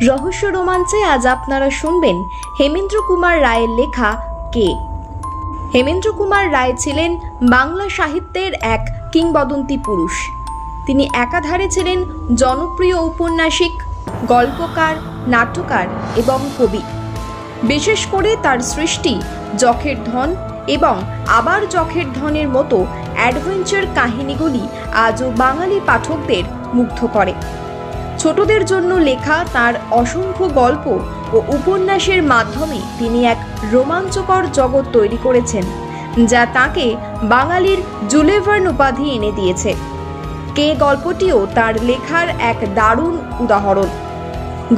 রহস্য রোমাঞ্চে আজ আপনারা শুনবেন হেমেন্দ্র কুমার রায়ের লেখা কে। হেমেন্দ্র কুমার রায় ছিলেন বাংলা সাহিত্যের এক কিংবদন্তি পুরুষ। তিনি একাধারে ছিলেন জনপ্রিয় ঔপন্যাসিক, গল্পকার, নাট্যকার এবং কবি। বিশেষ করে তার সৃষ্টি যখের ধন এবং আবার যখের ধনের মতো অ্যাডভেঞ্চার কাহিনীগুলি আজও বাঙালি পাঠকদের মুগ্ধ করে। ছোটদের জন্য লেখা তার অসংখ্য গল্প ও উপন্যাসের মাধ্যমে তিনি এক রোমাঞ্চকর জগৎ তৈরি করেছেন, যা তাকে বাঙালির জুলে ভার্ন উপাধি এনে দিয়েছে। কে গল্পটিও তার লেখার এক দারুণ উদাহরণ।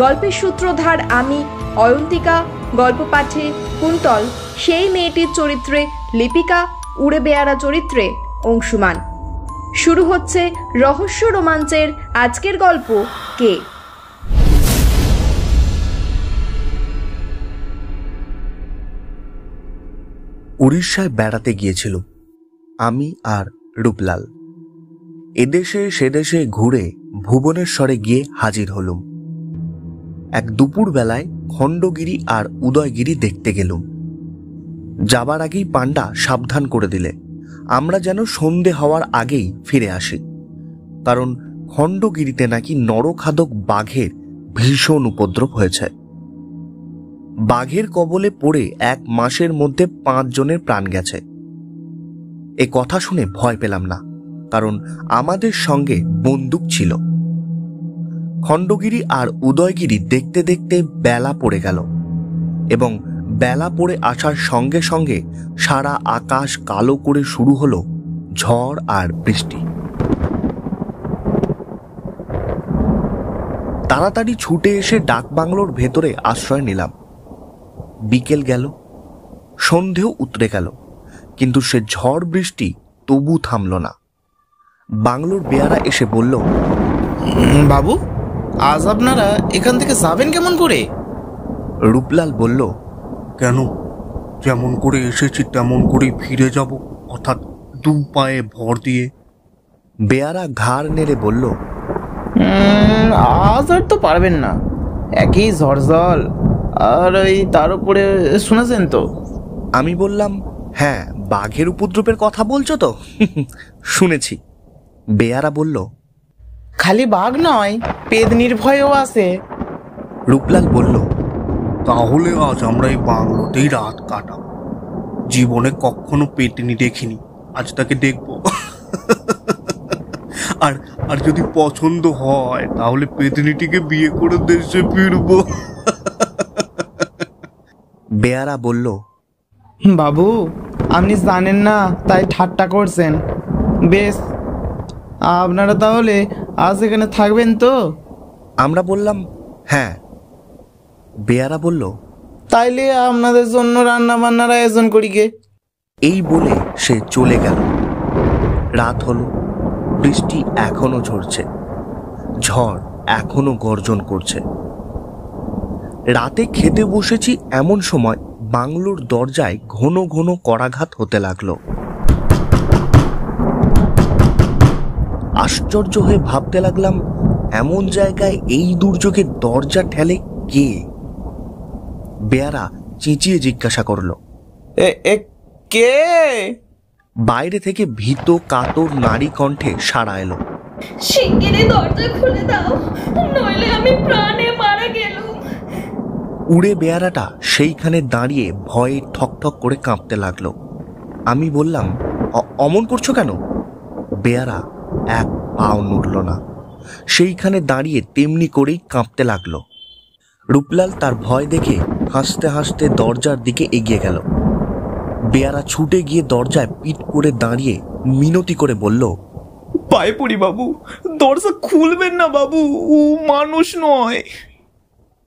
গল্পের সূত্রধার আমি অয়ন্তিকা, গল্প পাঠে কুন্তল, সেই মেয়েটির চরিত্রে লিপিকা, উড়ে বেয়ারা চরিত্রে অংশুমান। শুরু হচ্ছে রহস্য রোমাঞ্চের আজকের গল্প কে। উড়িষ্যায় বেড়াতে গিয়েছিল আমি আর রূপলাল। এদেশে সেদেশে ঘুরে ভুবনেশ্বরে গিয়ে হাজির হলুম। এক দুপুর বেলায় খণ্ডগিরি আর উদয়গিরি দেখতে গেলুম। যাবার আগেই পান্ডা সাবধান করে দিলে আমরা যেন সন্ধে হওয়ার আগেই ফিরে আসি, কারণ খণ্ডগিরিতে নাকি নরখাদক বাঘের ভীষণ উপদ্রব হয়েছে। বাঘের কবলে পড়ে 1 মাসের মধ্যে 5 জনের প্রাণ গেছে। এ কথা শুনে ভয় পেলাম না, কারণ আমাদের সঙ্গে বন্দুক ছিল। খণ্ডগিরি আর উদয়গিরি দেখতে দেখতে বেলা পড়ে গেল এবং বেলা পড়ে আসার সঙ্গে সঙ্গে সারা আকাশ কালো করে শুরু হলো ঝড় আর বৃষ্টি। তাড়াতাড়ি ছুটে এসে ডাকবাংলোর ভেতরে আশ্রয় নিলাম। বিকেল গেল, সন্ধেও উতরে গেল, কিন্তু সে ঝড় বৃষ্টি তবু থামল না। বাংলোর বেয়ারা এসে বলল, বাবু, আজ আপনারা এখান থেকে যাবেন কেমন করে? রূপলাল বলল, কেন, যেমন করে এসেছি তেমন করেই ফিরে যাব, অর্থাৎ 2 পায়ে ভর দিয়ে। বেয়ারা ঘাড় নেড়ে বলল, আজ আর তো পারবেন না, একই ঝড়জল, আর ওই তার উপরে শুনেছেন তো। আমি বললাম, হ্যাঁ, বাঘের উপদ্রবের কথা বলছো তো? শুনেছি। বেয়ারা বলল, খালি বাঘ নয়, পেদনির ভয়ও আছে। রূপলাল বলল, তাহলে আজ আমরা এই বাংলোতেই রাত কাটাব। জীবনে কখনো পেতনি দেখিনি, আজ তাকে দেখব। আর যদি পছন্দ হয় তাহলে পেতনিটিকে বিয়ে করে দেশে ফিরব। বেয়ারা বলল, বাবু, আপনি জানেন না তাই ঠাট্টা করছেন। বেশ, আপনারা তাহলে আজ এখানে থাকবেন তো? আমরা বললাম, হ্যাঁ। বেয়ারা বলল, তাইলে আপনাদের জন্য রান্না বান্নার আয়োজন করি গে। এই বলে সে চলে গেল। রাত হলো, বৃষ্টি এখনো ঝরছে, ঝড় এখনো গর্জন করছে। রাতে খেতে বসেছি এমন সময় বাংলোর দরজায় ঘন ঘন করাঘাত হতে লাগলো। আশ্চর্য হয়ে ভাবতে লাগলাম, এমন জায়গায় এই দুর্যোগের দরজা ঠেলে কে? বেয়ারা চেঁচিয়ে জিজ্ঞাসা করল, কে? বাইরে থেকে ভীত কাতর নারী কণ্ঠে সাড়া এলো, শিগগিরই দরজা খুলে দাও, নইলে আমি প্রাণে মারা গেলুম। উড়ে বেয়ারাটা সেইখানে দাঁড়িয়ে ভয়ে ঠকঠক করে কাঁপতে লাগলো। আমি বললাম, অমন করছো কেন? বেয়ারা এক পাও নড়ল না, সেইখানে দাঁড়িয়ে তেমনি করেই কাঁপতে লাগলো। রূপলাল তার ভয় দেখে হাসতে হাসতে দরজার দিকে এগিয়ে গেল। বেয়ারা ছুটে গিয়ে দরজায় পিঠ করে দাঁড়িয়ে মিনতি করে বলল, পায়ে পড়ি বাবু, দরজা খুলবেন না বাবু, ও মানুষ নয়।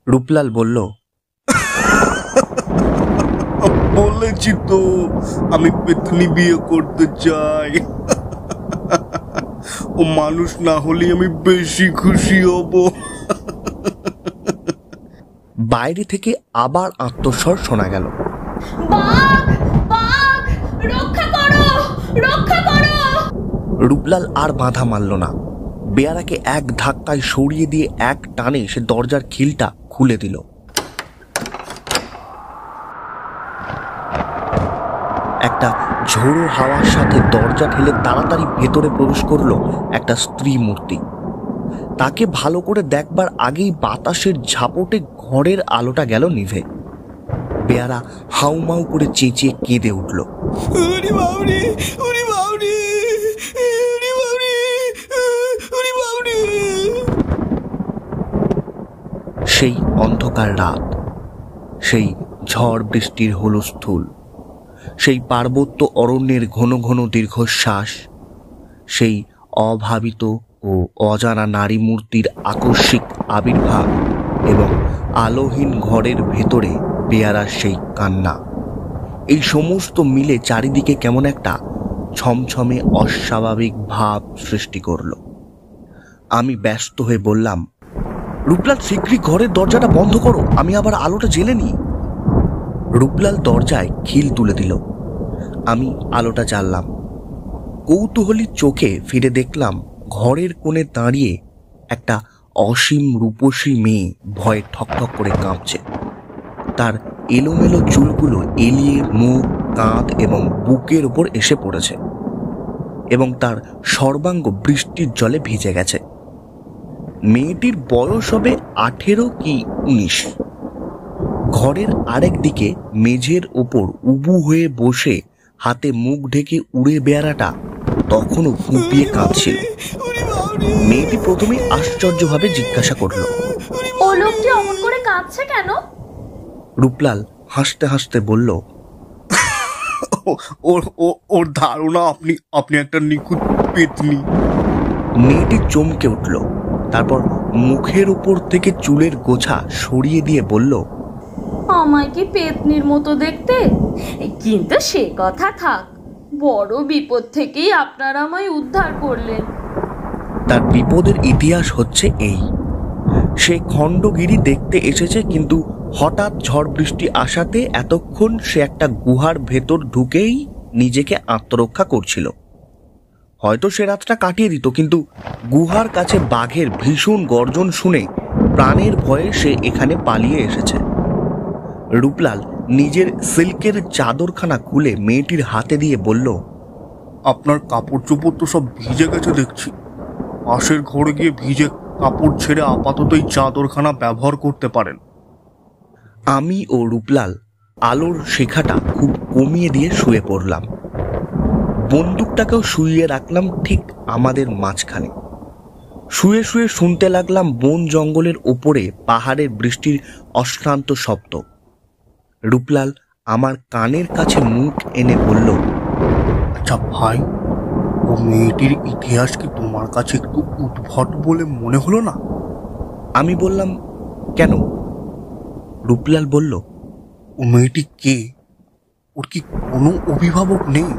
রূপলাল বলল, বলেছি তো আমি পেতনি বিয়ে করতে চাই। ও মানুষ না হলে আমি বেশি খুশি হব। বাইরে থেকে আবার আত্মস্বর শোনা গেল, বাঘ, বাঘ, রক্ষা করো, রক্ষা করো। রূপলাল আর বাধা মানল না, বেয়ারাকে এক ধাক্কায় সরিয়ে দিয়ে এক টানে সে দরজার খিলটা খুলে দিল। একটা ঝোড়ো হাওয়ার সাথে দরজা ঠেলে তাড়াতাড়ি ভেতরে প্রবেশ করলো একটা স্ত্রী মূর্তি। তাকে ভালো করে দেখবার আগেই বাতাসের ঝাপটে ঘরের আলোটা গেল নিভে। বেয়ারা হাউমাউ করে চেঁচিয়ে কেঁদে উঠল। সেই অন্ধকার রাত, সেই ঝড় বৃষ্টির হুলস্থুল, সেই পার্বত্য অরণ্যের ঘন ঘন দীর্ঘশ্বাস, সেই অভাবিত ও অজানা নারী মূর্তির আকস্মিক আবির্ভাব এবং আলোহীন ঘরের ভেতরে বেয়ারার সেই কান্না, এই সমস্ত মিলে চারিদিকে কেমন একটা ছমছমে অস্বাভাবিক ভাব সৃষ্টি করল। আমি ব্যস্ত হয়ে বললাম, রূপলাল, শীঘ্রই ঘরের দরজাটা বন্ধ করো, আমি আবার আলোটা জ্বেলে নিই। রূপলাল দরজায় খিল তুলে দিল। আমি আলোটা জ্বাললাম। কৌতূহলী চোখে ফিরে দেখলাম ঘরের কোণে দাঁড়িয়ে একটা অসীম রূপসী মেয়ে ভয়ে ঠকঠক করে কাঁপছে। তার এলোমেলো চুলগুলো এলিয়ে মুখ, কাঁধ এবং বুকের ওপর এসে পড়েছে এবং তার সর্বাঙ্গ বৃষ্টির জলে ভিজে গেছে। মেয়েটির বয়স হবে 18 কি 19। ঘরের আরেক দিকে মেঝের ওপর উবু হয়ে বসে হাতে মুখ ঢেকে উড়ে বেয়ারাটা তখনও ফুঁপিয়ে কাঁদছিল। মেয়েটি প্রথমে আশ্চর্যভাবে জিজ্ঞাসা করল, ও লোকটি অমন করে কাঁদছে কেন? রূপলাল হাসতে হাসতে বলল, ওর ধারণা আপনি একটা নিখুঁত পেতনি। মেয়েটি চমকে উঠল। তারপর মুখের উপর থেকে চুলের গোছা সরিয়ে দিয়ে বলল, আমায় কি পেতনির মতো দেখতে? কিন্তু সে কথা থাক, বড় বিপদ থেকেই আপনারা আমায় উদ্ধার করলেন। তার বিপদের ইতিহাস হচ্ছে এই, সে খণ্ডগিরি দেখতে এসেছে, কিন্তু হঠাৎ ঝড় বৃষ্টি আসাতে এতক্ষণ সে একটা গুহার ভেতর ঢুকেই নিজেকে আত্মরক্ষা করছিল। হয়তো সে রাতটা কাটিয়ে দিত, কিন্তু গুহার কাছে বাঘের ভীষণ গর্জন শুনে প্রাণের ভয়ে সে এখানে পালিয়ে এসেছে। রূপলাল নিজের সিল্কের চাদরখানা খুলে মেয়েটির হাতে দিয়ে বলল, আপনার কাপড় চোপড় তো সব ভিজে গেছে দেখছি। পাশের ঘরে গিয়ে ভিজে কাপড় ছেড়ে আপাতত এই চাদরখানা ব্যবহার করতে পারেন। আমি ও রূপলাল আলোর শিখাটা খুব কমিয়ে দিয়ে শুয়ে পড়লাম। বন্দুকটাকেও শুইয়ে রাখলাম ঠিক আমাদের মাঝখানে। শুয়ে শুয়ে শুনতে লাগলাম বন জঙ্গলের ওপরে পাহাড়ের বৃষ্টির অশ্রান্ত শব্দ। রূপলাল আমার কানের কাছে মুখ এনে বলল, আচ্ছা ভাই, ও মেয়েটির ইতিহাস কি তোমার কাছে একটু উদ্ভট বলে মনে হলো না? আমি বললাম, কেন? রূপলাল বলল, ও মেয়েটি কে? ওর কি কোনো অভিভাবক নেই?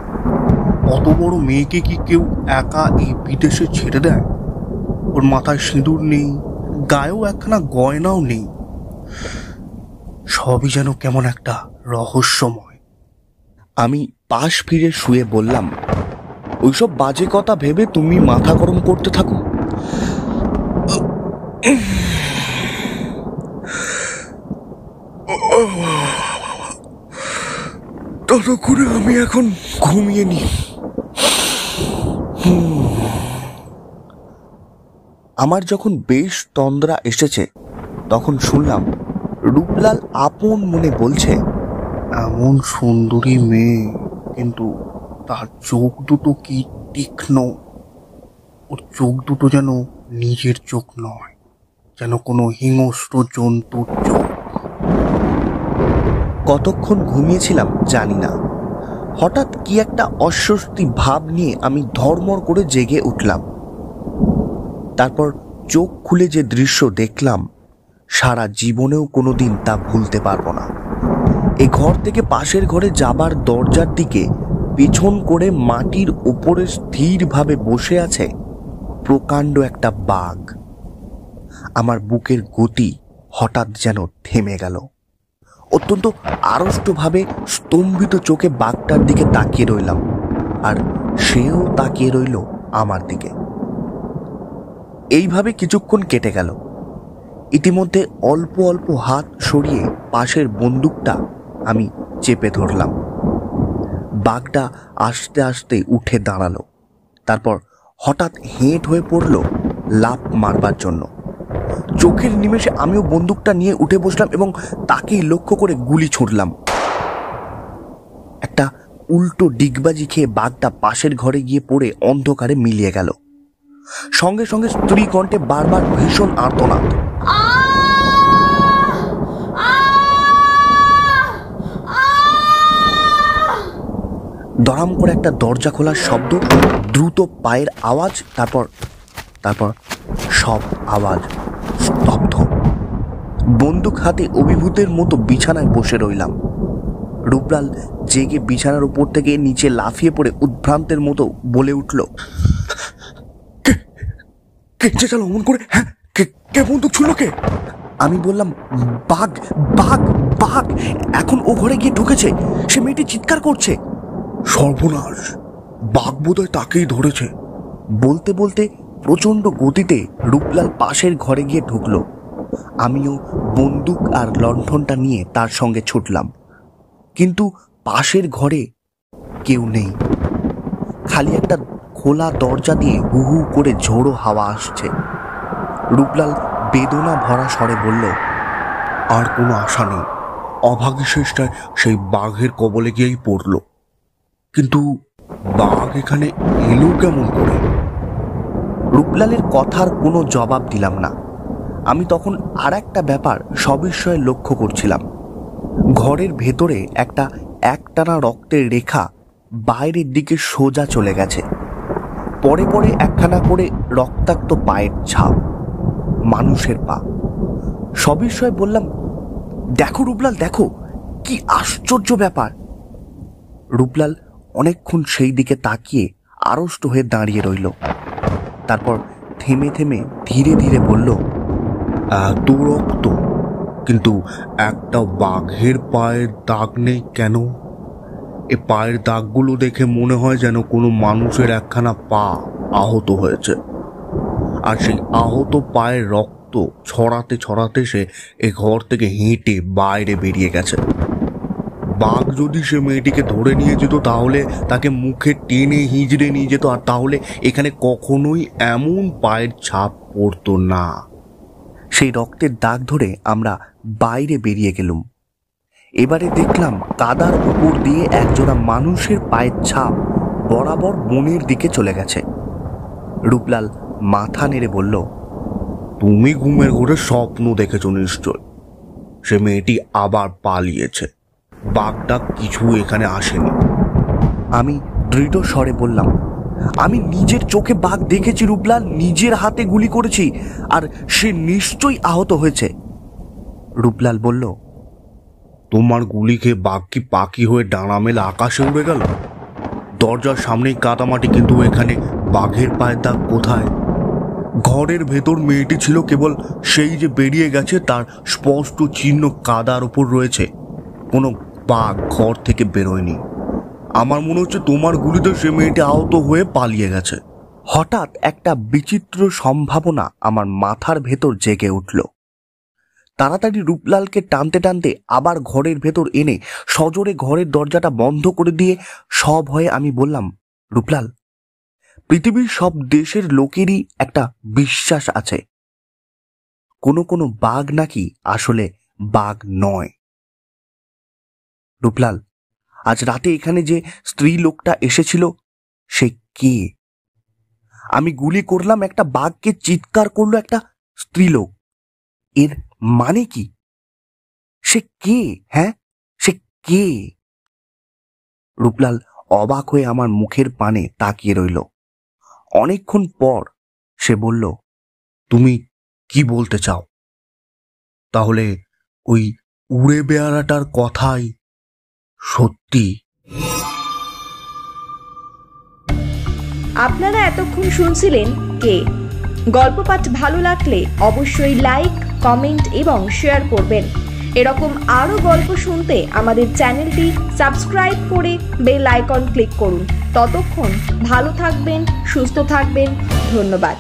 অত বড় মেয়েকে কি কেউ একা এই বিদেশে ছেড়ে দেয়? ওর মাথায় সিঁদুর নেই, গায়েও একখানা গয়নাও নেই। সবই যেন কেমন একটা রহস্যময়। আমি পাশ ফিরে শুয়ে বললাম, ওইসব বাজে কথা ভেবে তুমি মাথা গরম করতে থাকো। ততক্ষণে আমি এখন ঘুমিয়ে নি। আমার যখন বেশ তন্দ্রা এসেছে তখন শুনলাম রূপলাল আপন মনে বলছে, এমন সুন্দরী মেয়ে, কিন্তু তার চোখ দুটো কি তীক্ষ্ণ। ওর চোখ দুটো যেন নিজের চোখ নয়, যেন কোনো হিংস্র জন্তুর চোখ। কতক্ষণ ঘুমিয়েছিলাম জানি না। হঠাৎ কি একটা অস্বস্তি ভাব নিয়ে আমি ধর্মড় করে জেগে উঠলাম। তারপর চোখ খুলে যে দৃশ্য দেখলাম, সারা জীবনেও কোনোদিন তা ভুলতে পারবো না। এই ঘর থেকে পাশের ঘরে যাবার দরজার দিকে পিছন করে মাটির উপরে স্থিরভাবে বসে আছে প্রকাণ্ড একটা বাঘ। আমার বুকের গতি হঠাৎ যেন থেমে গেল। অত্যন্ত আড়ষ্টভাবে স্তম্ভিত চোখে বাঘটার দিকে তাকিয়ে রইলাম, আর সেও তাকিয়ে রইল আমার দিকে। এইভাবে কিছুক্ষণ কেটে গেল। ইতিমধ্যে অল্প অল্প হাত সরিয়ে পাশের বন্দুকটা আমি চেপে ধরলাম। বাঘটা আস্তে আস্তে উঠে দাঁড়ালো, তারপর হঠাৎ হেঁট হয়ে পড়ল লাফ মারবার জন্য। চোখের নিমেষে আমিও বন্দুকটা নিয়ে উঠে বসলাম এবং তাকেই লক্ষ্য করে গুলি ছুড়লাম। একটা উল্টো ডিগবাজি খেয়ে বাঘটা পাশের ঘরে গিয়ে পড়ে অন্ধকারে মিলিয়ে গেল। সঙ্গে সঙ্গে স্ত্রী কণ্ঠে বারবার ভীষণ আর্তনাদ। দড়াম করে একটা দরজা খোলার শব্দ, দ্রুত পায়ের আওয়াজ, তারপর সব আওয়াজ স্তব্ধ। বন্দুক হাতে অভিভূতের মতো বিছানায় বসে রইলাম। রূপলাল জেগে বিছানার উপর থেকে নিচে লাফিয়ে পড়ে উদ্ভ্রান্তের মতো বলে উঠল, কে চেঁচালো অমন করে? হ্যাঁ, কে বন্দুক ছুড়ল কে? আমি বললাম, বাঘ বাঘ বাঘ, এখন ও ঘরে গিয়ে ঢুকেছে, সে মেয়েটি চিৎকার করছে। সর্বনাশ, বাঘ বোধহয় তাকেই ধরেছে। বলতে বলতে প্রচণ্ড গতিতে রূপলাল পাশের ঘরে গিয়ে ঢুকল। আমিও বন্দুক আর লণ্ঠনটা নিয়ে তার সঙ্গে ছুটলাম, কিন্তু পাশের ঘরে কেউ নেই। খালি একটা খোলা দরজা দিয়ে হু হু করে ঝোড়ো হাওয়া আসছে। রূপলাল বেদনা ভরা স্বরে বলল, আর কোনো আশা নেই, অভাগী শেষটায় সেই বাঘের কবলে গিয়েই পড়ল। কিন্তু বাঘ এখানে এলো কেমন করে? রূপলালের কথার কোনো জবাব দিলাম না। আমি তখন আর একটা ব্যাপার সবিস্ময়ে লক্ষ্য করছিলাম। ঘরের ভেতরে একটা একটানা রক্তের রেখা বাইরের দিকে সোজা চলে গেছে। পরে পরে একখানা করে রক্তাক্ত পায়ের ছাপ, মানুষের পা। সবিস্ময়ে বললাম, দেখো রূপলাল, দেখো, কি আশ্চর্য ব্যাপার। রূপলাল অনেকক্ষণ সেই দিকে তাকিয়ে আড়ষ্ট হয়ে দাঁড়িয়ে রইল। তারপর থেমে থেমে ধীরে ধীরে বলল, এত রক্ত, কিন্তু একটা বাঘের পায়ের দাগ নেই কেন? এ পায়ের দাগগুলো দেখে মনে হয় যেন কোনো মানুষের একখানা পা আহত হয়েছে, আর সেই আহত পায়ের রক্ত ছড়াতে ছড়াতে সে এ ঘর থেকে হেঁটে বাইরে বেরিয়ে গেছে। বাঘ যদি সে মেয়েটিকে ধরে নিয়ে যেত, তাহলে তাকে মুখে টেনে হিঁচড়ে নিয়ে যেত, আর তাহলে এখানে কখনোই এমন পায়ের ছাপ পড়তো না। সেই রক্তের দাগ ধরে আমরা বাইরে বেরিয়ে গেলুম। এবারে দেখলাম কাদার উপর দিয়ে একজোড়া মানুষের পায়ের ছাপ বরাবর বনের দিকে চলে গেছে। রূপলাল মাথা নেড়ে বলল, তুমি ঘুমের ঘোরে স্বপ্ন দেখেছ নিশ্চয়। সে মেয়েটি আবার পালিয়েছে, বাঘটা কিছু এখানে আসেনি। আমি দৃঢ় স্বরে বললাম, আমি নিজের চোখে বাঘ দেখেছি রূপলাল, নিজের হাতে গুলি করেছি, আর সে নিশ্চয়ই আহত হয়েছে। রূপলাল বলল, তোমার গুলি খেয়ে বাঘ কি পাখি হয়ে ডানা মেলে আকাশে উড়ে গেল? দরজার সামনেই কাদামাটি, কিন্তু এখানে বাঘের পায়ের দাগ কোথায়? ঘরের ভেতর মেয়েটি ছিল, কেবল সেই যে বেরিয়ে গেছে তার স্পষ্ট চিহ্ন কাদার উপর রয়েছে। কোনো বাঘ ঘর থেকে বেরোয়নি। আমার মনে হচ্ছে তোমার গুলিতে সে মেয়েটি আহত হয়ে পালিয়ে গেছে। হঠাৎ একটা বিচিত্র সম্ভাবনা আমার মাথার ভেতর জেগে উঠল। তাড়াতাড়ি রূপলালকে টানতে টানতে আবার ঘরের ভেতর এনে সজোরে ঘরের দরজাটা বন্ধ করে দিয়ে সভয়ে আমি বললাম, রূপলাল, পৃথিবীর সব দেশের লোকেরই একটা বিশ্বাস আছে, কোনো কোনো বাঘ নাকি আসলে বাঘ নয়। রূপলাল, আজ রাতে এখানে যে স্ত্রী লোকটা এসেছিল, সে কে? আমি গুলি করলাম একটা বাঘকে, চিৎকার করলো একটা স্ত্রীলোক। এর মানে কি? সে কে? হ্যাঁ, সে কে? রূপলাল অবাক হয়ে আমার মুখের পানে তাকিয়ে রইল। অনেকক্ষণ পর সে বলল, তুমি কি বলতে চাও? তাহলে ওই উড়ে বেয়ারাটার কথাই সত্যি? আপনারা এতক্ষণ শুনছিলেন কে। গল্প পাঠ ভালো লাগলে অবশ্যই লাইক, কমেন্ট এবং শেয়ার করবেন। এরকম আরও গল্প শুনতে আমাদের চ্যানেলটি সাবস্ক্রাইব করে বেল আইকন ক্লিক করুন। ততক্ষণ ভালো থাকবেন, সুস্থ থাকবেন। ধন্যবাদ।